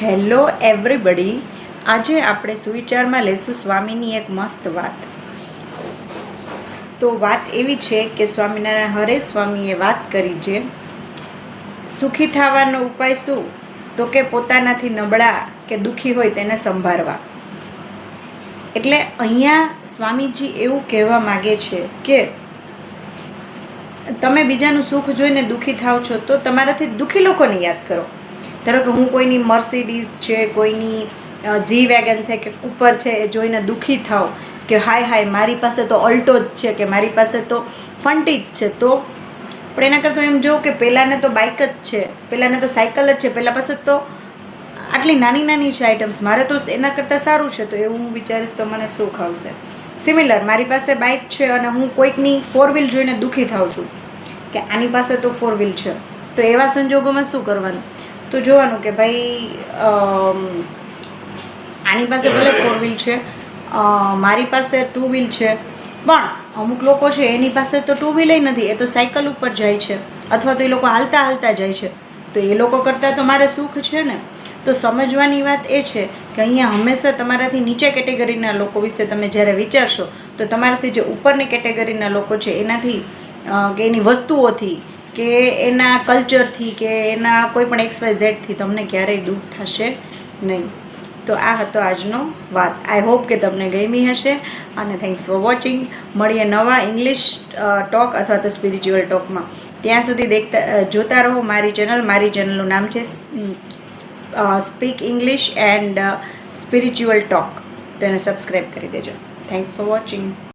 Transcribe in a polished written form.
Hello everybody, આજે આપણે સુવિચારમાં લેશું સ્વામીની એક મસ્ત વાત. તો વાત એવી છે કે સ્વામિનારાયણ હરે સ્વામીએ વાત કરી છે, સુખી થવાનો ઉપાય શું? તો કે પોતાનાથી નબળા કે દુઃખી હોય તેને સંભાળવા. એટલે અહીંયા સ્વામીજી એવું કહેવા માગે છે કે તમે બીજાનું સુખ જોઈને દુઃખી થાવ છો તો તમારાથી દુઃખી લોકોને યાદ કરો. ધારો કે હું કોઈની મર્સિડીઝ છે, કોઈની જી વેગન છે કે કૂપર છે એ જોઈને દુઃખી થાવ કે હાય હાય મારી પાસે તો અલ્ટો જ છે કે મારી પાસે તો ફંટી જ છે, તો પણ એના કરતાં એમ જોઉં કે પહેલાંને તો બાઇક જ છે, પહેલાંને તો સાયકલ જ છે, પહેલાં પાસે તો આટલી નાની નાની છે આઇટમ્સ, મારે તો એના કરતાં સારું છે, તો એવું હું વિચારીશ તો મને સુખ આવશે. સિમિલર મારી પાસે બાઇક છે અને હું કોઈકની 4 વ્હીલ જોઈને દુઃખી થાઉં છું કે આની પાસે તો 4 વ્હીલ છે, તો એવા સંજોગોમાં શું કરવાનું? તો જોવાનું કે ભાઈ આની પાસે ભલે 4 વ્હીલ છે, મારી પાસે 2 વ્હીલ છે, પણ અમુક લોકો છે એની પાસે તો 2 વ્હીલ નથી, એ તો સાયકલ ઉપર જાય છે અથવા તો એ લોકો હાલતા હાલતા જાય છે, તો એ લોકો કરતાં તો મારે સુખ છે ને. તો સમજવાની વાત એ છે કે અહીંયા હંમેશા તમારાથી નીચે કેટેગરીના લોકો વિશે તમે જ્યારે વિચારશો તો તમારાથી જે ઉપરની કેટેગરીના લોકો છે એનાથી કે એની વસ્તુઓથી કે એના કલ્ચરથી કે એના કોઈ પણ XYZથી તમને ક્યારેય દુઃખ થશે નહીં. તો આ હતો આજનો વાત. આઈ હોપ કે તમને ગમી હશે અને થેન્ક્સ ફોર વોચિંગ. મળીએ નવા ઇંગ્લિશ ટોક અથવા તો સ્પિરિચ્યુઅલ ટોકમાં. ત્યાં સુધી જોતા રહો મારી ચેનલ. મારી ચેનલનું નામ છે speak English and spiritual talk. તો એને સબસ્ક્રાઈબ કરી દેજો. Thanks for watching.